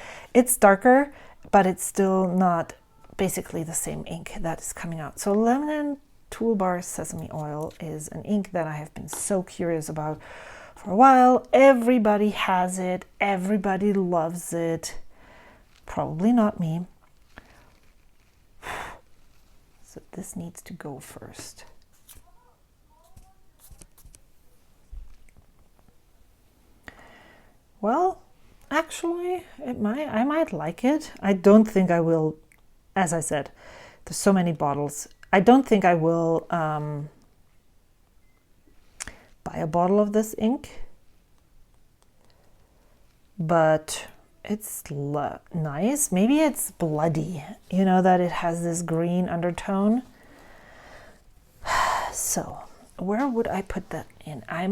darker, but it's still not basically the same ink that is coming out. So Lemon Toolbar Sesame Oil is an ink that I have been so curious about for a while. Everybody has it. Everybody loves it. Probably not me. So this needs to go first. Well, actually, I might like it. I don't think I will, as I said, there's so many bottles. I don't think I will buy a bottle of this ink, but it's nice. Maybe it's bloody, you know, that it has this green undertone. So where would I put that in? I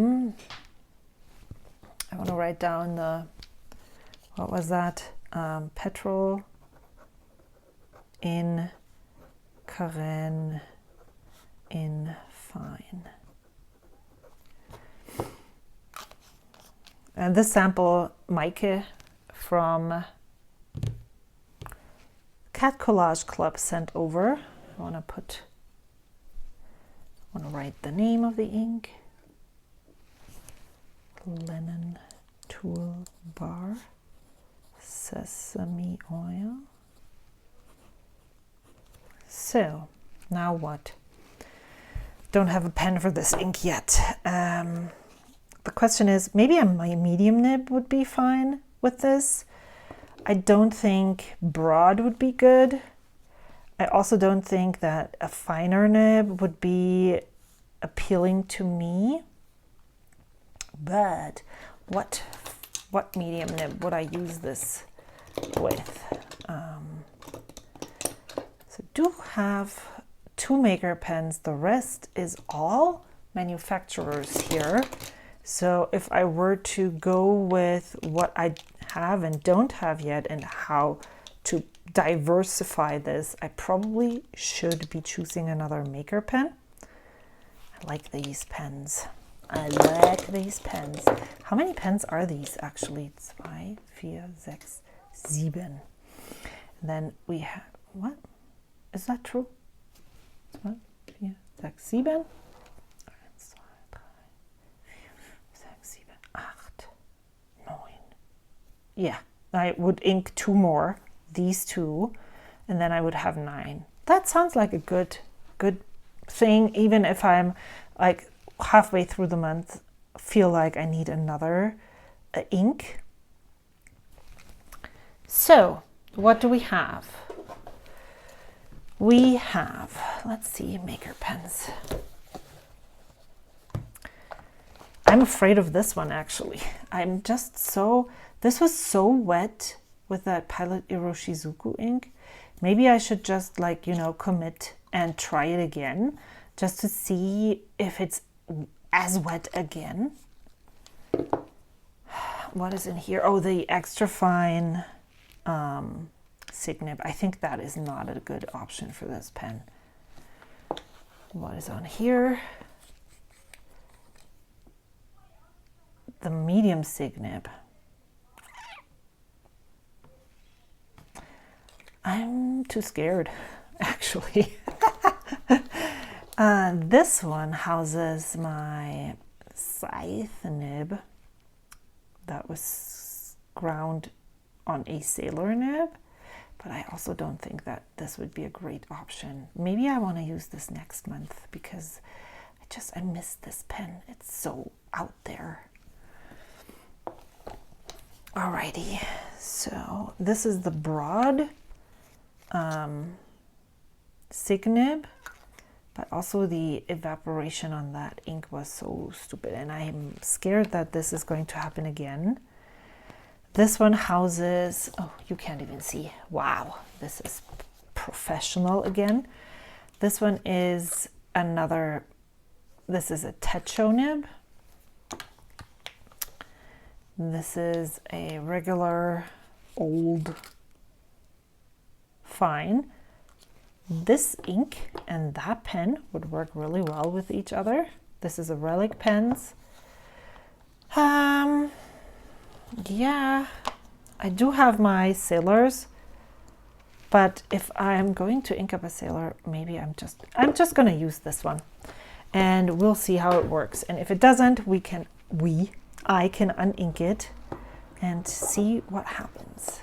want to write down the, what was that? Petrol in Karen in fine. And this sample Maike from Cat Collage Club sent over. I want to write the name of the ink. Lemon Tool Bar, Sesame Oil. So now what? Don't have a pen for this ink yet. The question is, maybe my medium nib would be fine with this. I don't think broad would be good. I also don't think that a finer nib would be appealing to me. But what medium nib would I use this with? So do have 2 maker pens. The rest is all manufacturers here. So if I were to go with what I have and don't have yet and how to diversify this, I probably should be choosing another maker pen. I like these pens. I like these pens. How many pens are these actually? 2, 4, 6, 7. And then we have, what? Is that true? 2, 4, 6, 7. 9. Yeah, I would ink 2 more, these 2, and then I would have 9. That sounds like a good thing, even if I'm like halfway through the month, feel like I need another ink. So what do we have? We have, let's see, maker pens. I'm afraid of this one actually. I'm just so, this was so wet with that Pilot Iroshizuku ink. Maybe I should just like, you know, commit and try it again just to see if it's as wet again. What is in here? Oh, the extra fine Signib. I think that is not a good option for this pen. What is on here? The medium Signib. I'm too scared, actually. This one houses my scythe nib that was ground on a sailor nib, but I also don't think that this would be a great option. Maybe I want to use this next month because I miss this pen. It's so out there. Alrighty, so this is the broad Signib, but also the evaporation on that ink was so stupid, and I'm scared that this is going to happen again. This one houses, oh, you can't even see. Wow, this is professional again. This one is another, this is a Techo nib. This is a regular old fine. This ink and that pen would work really well with each other. This is a Relic pens. Yeah, I do have my sailors, but if I'm going to ink up a sailor, maybe I'm just gonna use this one, and we'll see how it works. And if it doesn't, I can unink it and see what happens.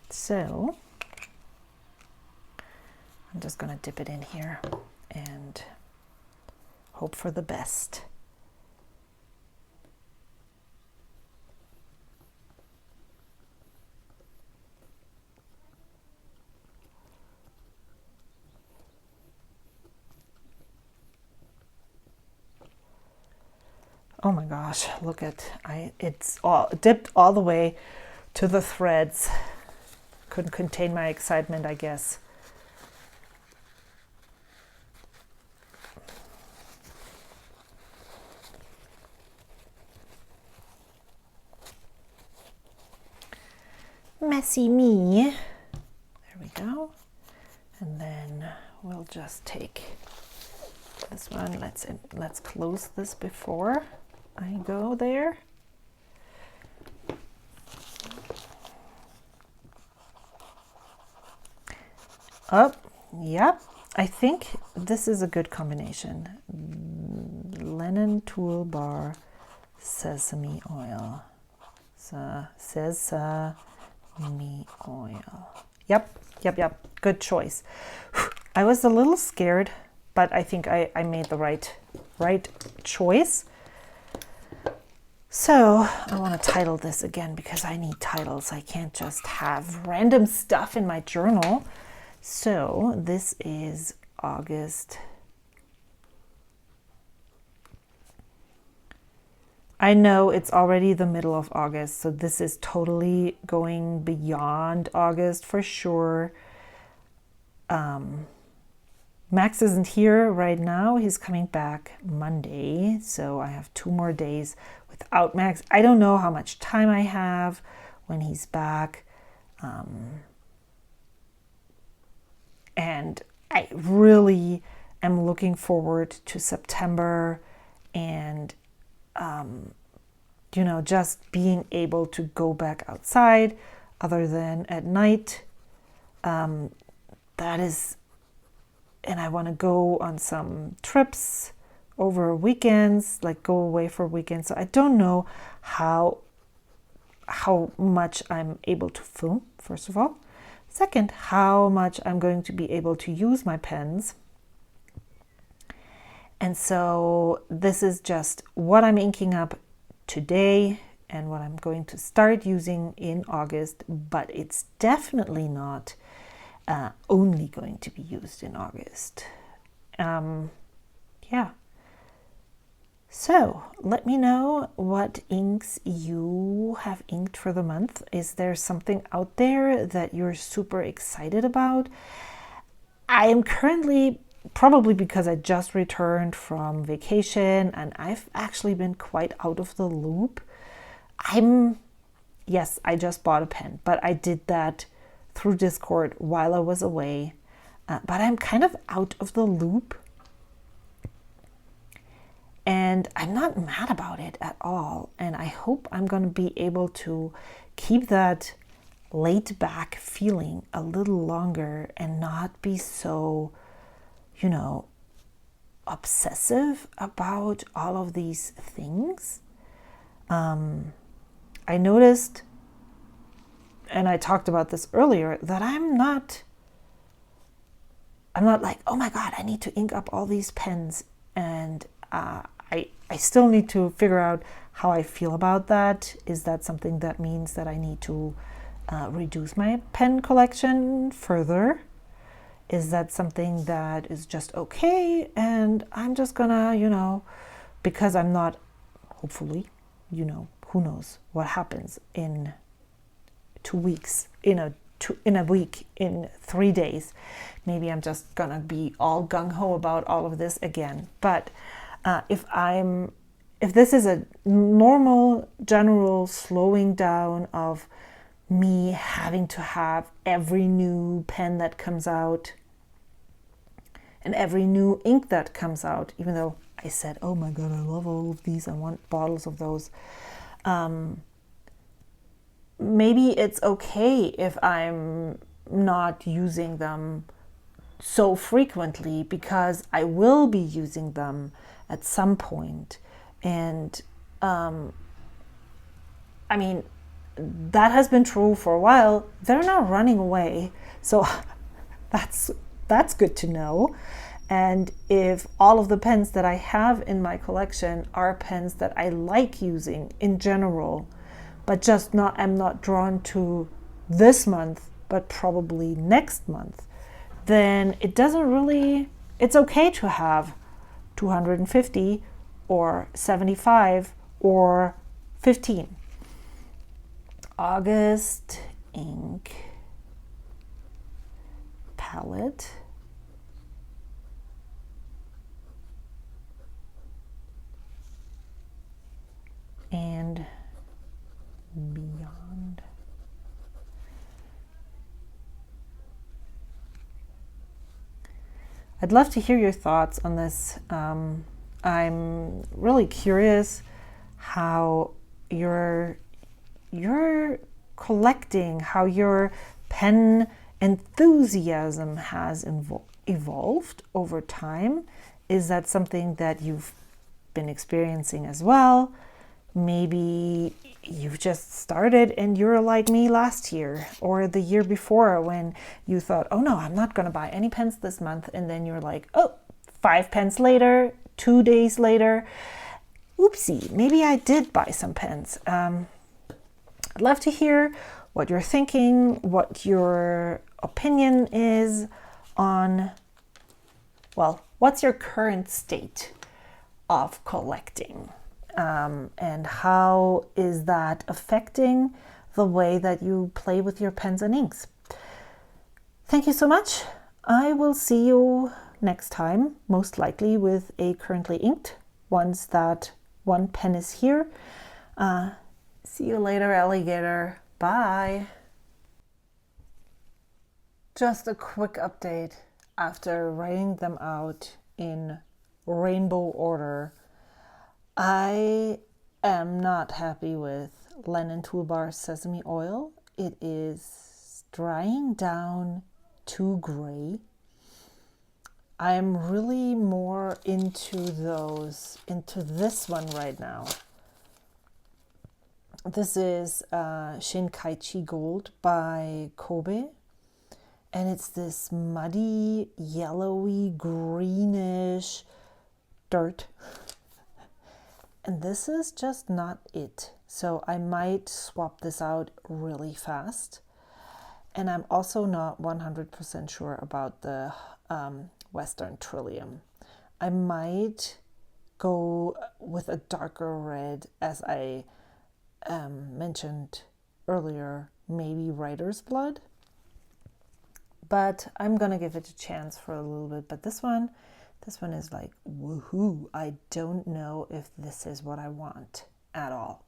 So I'm just gonna dip it in here and hope for the best. Oh my gosh, look at, it's all dipped all the way to the threads. Couldn't contain my excitement, I guess. Messy me. There we go. And then we'll just take this one. Let's close this before I go there. Oh, yep. I think this is a good combination. Linen toolbar, sesame oil. Sesame oil. Yep. Good choice. I was a little scared, but I think I made the right choice. So I want to title this again because I need titles. I can't just have random stuff in my journal. So this is August. I know it's already the middle of August, so this is totally going beyond August for sure. Max isn't here right now. He's coming back Monday, so I have 2 more days without Max. I don't know how much time I have when he's back. And I really am looking forward to September and, just being able to go back outside other than at night. That is, and I want to go on some trips over weekends, like go away for weekends. So I don't know how much I'm able to film, first of all. Second, how much I'm going to be able to use my pens. And so this is just what I'm inking up today and what I'm going to start using in August, but it's definitely not only going to be used in August. Yeah. So let me know what inks you have inked for the month. Is there something out there that you're super excited about? I am currently, probably because I just returned from vacation and I've actually been quite out of the loop. Yes, I just bought a pen, but I did that through Discord while I was away. But I'm kind of out of the loop. And I'm not mad about it at all. And I hope I'm going to be able to keep that laid back feeling a little longer and not be so, obsessive about all of these things. I noticed, and I talked about this earlier, that I'm not like, oh my God, I need to ink up all these pens. And I still need to figure out how I feel about that. Is that something that means that I need to reduce my pen collection further? Is that something that is just okay? And I'm just gonna, because I'm not, hopefully, who knows what happens in 2 weeks, in a week, in 3 days. Maybe I'm just gonna be all gung-ho about all of this again. But if this is a normal, general slowing down of me having to have every new pen that comes out and every new ink that comes out, even though I said, oh my God, I love all of these, I want bottles of those. Maybe it's okay if I'm not using them so frequently, because I will be using them at some point. And that has been true for a while. They're not running away. So that's that's good to know. And if all of the pens that I have in my collection are pens that I like using in general, but just not, I'm not drawn to this month, but probably next month, then it doesn't really, it's okay to have 250 or 75 or 15. August ink palette. And beyond. I'd love to hear your thoughts on this. I'm really curious how your collecting, how your pen enthusiasm has evolved over time. Is that something that you've been experiencing as well? Maybe you've just started and you're like me last year or the year before when you thought, oh no, I'm not going to buy any pens this month. And then you're like, oh, 5 pens later, 2 days later, oopsie, maybe I did buy some pens. I'd love to hear what you're thinking, what your opinion is on, well, what's your current state of collecting? And how is that affecting the way that you play with your pens and inks? Thank you so much. I will see you next time, most likely with a currently inked, once that one pen is here. See you later, alligator. Bye. Just a quick update. After writing them out in rainbow order, I am not happy with Lennon Toolbar Sesame Oil. It is drying down too gray. I am really more into this one right now. This is Shinkaichi Gold by Kobe. And it's this muddy, yellowy, greenish dirt. And this is just not it. So I might swap this out really fast. And I'm also not 100% sure about the Western Trillium. I might go with a darker red, as I mentioned earlier, maybe Writer's Blood. But I'm gonna give it a chance for a little bit. But this one is like, woohoo. I don't know if this is what I want at all.